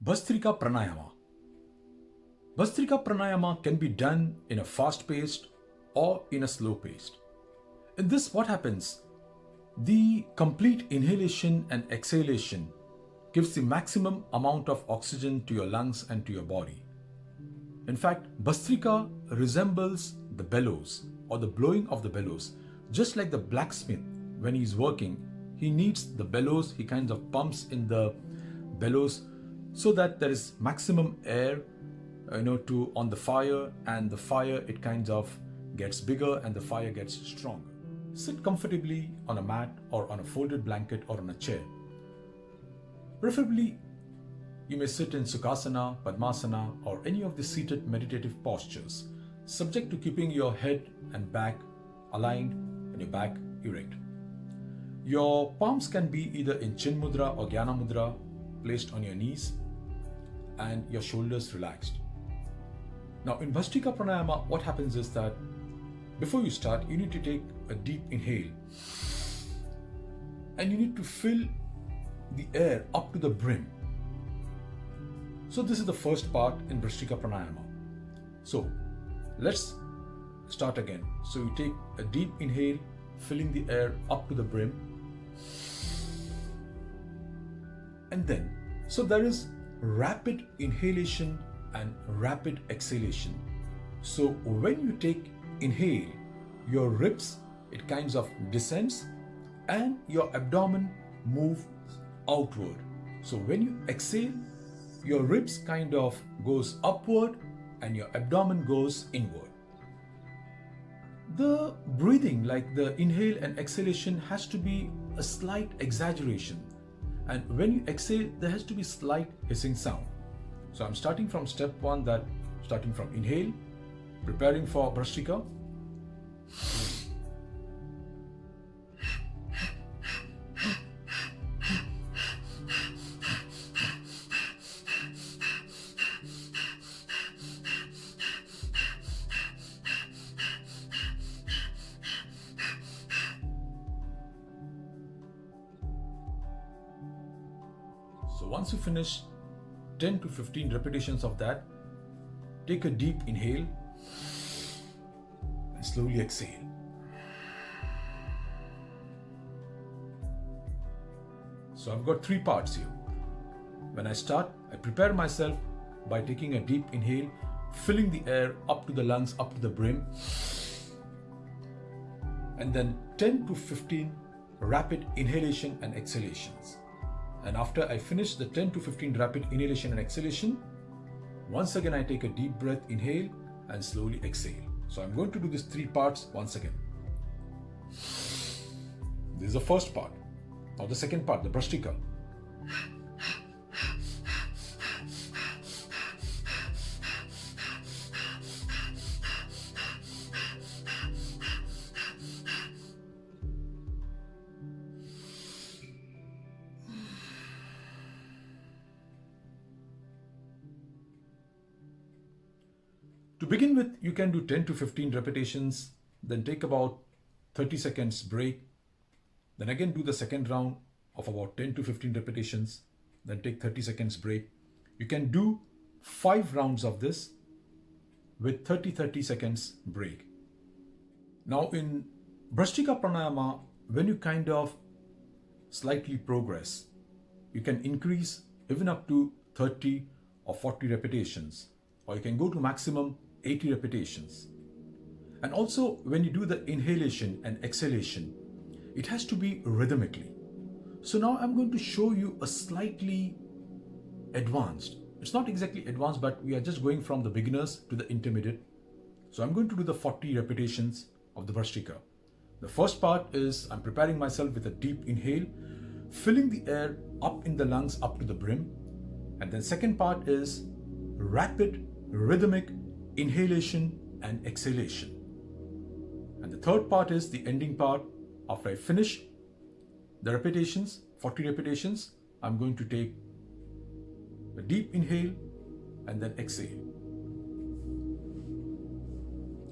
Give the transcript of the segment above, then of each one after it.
Bhastrika Pranayama. Bhastrika Pranayama can be done in a fast-paced or in a slow-paced. In this, what happens? The complete inhalation and exhalation gives the maximum amount of oxygen to your lungs and to your body. In fact, Bhastrika resembles the bellows or the blowing of the bellows. Just like the blacksmith, when he's working, he needs the bellows, he kind of pumps in the bellows so that there is maximum air on the fire, and the fire it kind of gets bigger and the fire gets stronger. Sit comfortably on a mat or on a folded blanket or on a chair. Preferably, you may sit in Sukhasana, Padmasana or any of the seated meditative postures, subject to keeping your head and back aligned and your back erect. Your palms can be either in Chin Mudra or Jnana Mudra, placed on your knees and your shoulders relaxed. Now in Bhastrika Pranayama, what happens is that before you start, you need to take a deep inhale and you need to fill the air up to the brim. So this is the first part in Bhastrika Pranayama. So let's start again. So you take a deep inhale, filling the air up to the brim. And then, so there is rapid inhalation and rapid exhalation. So when you take inhale, your ribs, it kinds of descends and your abdomen moves outward. So when you exhale, your ribs kind of goes upward and your abdomen goes inward. The breathing, like the inhale and exhalation, has to be a slight exaggeration. And when you exhale, there has to be slight hissing sound. So I'm starting from step 1, that starting from inhale, preparing for Bhastrika. So once you finish 10 to 15 repetitions of that, take a deep inhale and slowly exhale. So I've got 3 parts here. When I start, I prepare myself by taking a deep inhale, filling the air up to the lungs, up to the brim, and then 10 to 15 rapid inhalation and exhalations. And after I finish the 10 to 15 rapid inhalation and exhalation, once again I take a deep breath, inhale and slowly exhale. So I'm going to do these 3 parts once again. This is the first part. Now the second part, the Bhastrika. To begin with, you can do 10 to 15 repetitions, then take about 30 seconds break, then again do the second round of about 10 to 15 repetitions, then take 30 seconds break. You can do 5 rounds of this with 30 seconds break. Now in Bhastrika Pranayama, when you kind of slightly progress, you can increase even up to 30 or 40 repetitions, or you can go to maximum 80 repetitions. And also when you do the inhalation and exhalation, it has to be rhythmically. So now I'm going to show you a slightly advanced. It's not exactly advanced, but we are just going from the beginners to the intermediate. So I'm going to do the 40 repetitions of the Bhastrika. The first part is I'm preparing myself with a deep inhale, filling the air up in the lungs up to the brim. And then second part is rapid rhythmic inhalation and exhalation. And the third part is the ending part. After I finish the repetitions, 40 repetitions, I'm going to take a deep inhale and then exhale.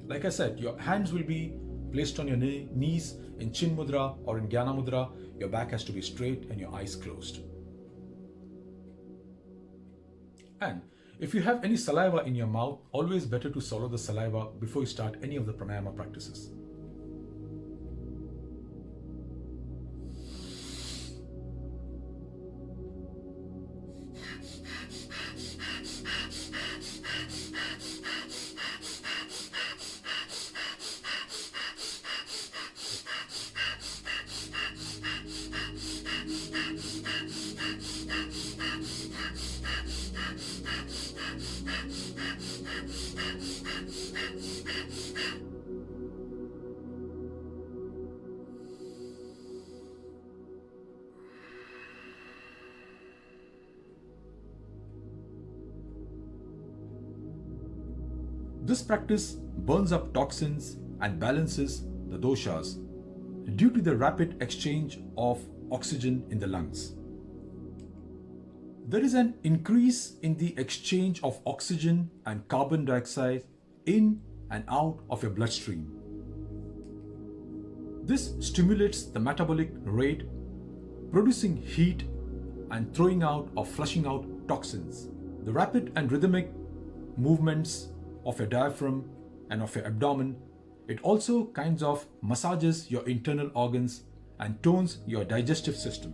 Like I said, your hands will be placed on your knees in Chin Mudra or in Jnana Mudra. Your back has to be straight and your eyes closed. And if you have any saliva in your mouth, always better to swallow the saliva before you start any of the pranayama practices. This practice burns up toxins and balances the doshas due to the rapid exchange of oxygen in the lungs. There is an increase in the exchange of oxygen and carbon dioxide in and out of your bloodstream. This stimulates the metabolic rate, producing heat and throwing out or flushing out toxins. The rapid and rhythmic movements of your diaphragm and of your abdomen, it also kinds of massages your internal organs and tones your digestive system.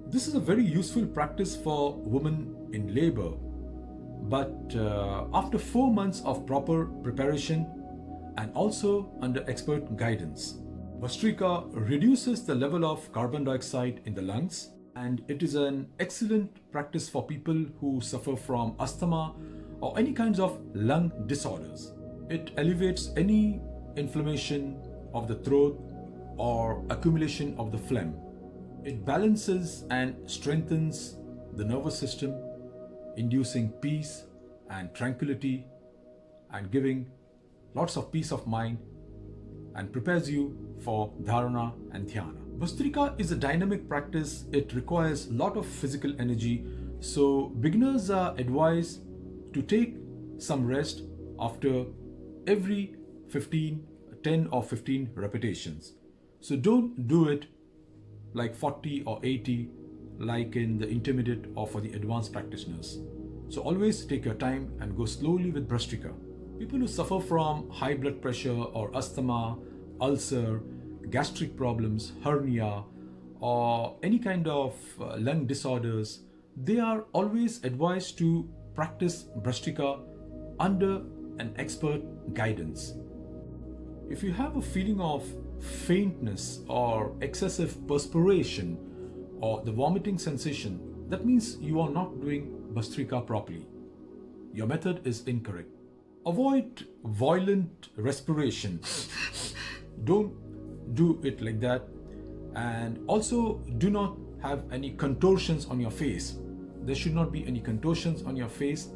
This is a very useful practice for women in labor, but after 4 months of proper preparation and also under expert guidance, Bhastrika reduces the level of carbon dioxide in the lungs, and it is an excellent practice for people who suffer from asthma or any kinds of lung disorders. It alleviates any inflammation of the throat or accumulation of the phlegm. It balances and strengthens the nervous system, inducing peace and tranquility and giving lots of peace of mind, and prepares you for dharana and dhyana. Bhastrika is a dynamic practice. It requires a lot of physical energy, so beginners are advised to take some rest after every 10 or 15 repetitions. So don't do it like 40 or 80 like in the intermediate or for the advanced practitioners. So always take your time and go slowly with Bhastrika. People who suffer from high blood pressure or asthma, ulcer, gastric problems, hernia, or any kind of lung disorders, they are always advised to practice Bhastrika under an expert guidance. If you have a feeling of faintness or excessive perspiration or the vomiting sensation, that means you are not doing Bhastrika properly. Your method is incorrect. Avoid violent respiration. Don't do it like that. And also do not have any contortions on your face. There should not be any contortions on your face.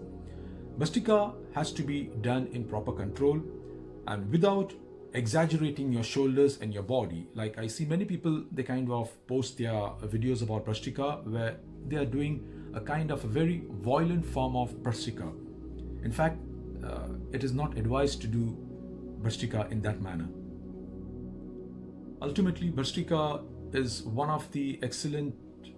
Bhastrika has to be done in proper control and without exaggerating your shoulders and your body. Like I see many people, they kind of post their videos about Bhastrika where they are doing a kind of a very violent form of Bhastrika. In fact, it is not advised to do Bhastrika in that manner. Ultimately, Bhastrika is one of the excellent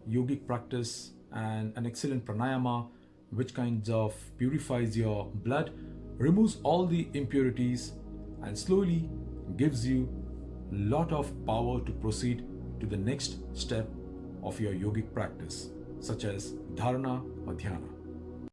yogic practice and an excellent pranayama which kinds of purifies your blood, removes all the impurities, and slowly gives you a lot of power to proceed to the next step of your yogic practice, such as dharana or dhyana.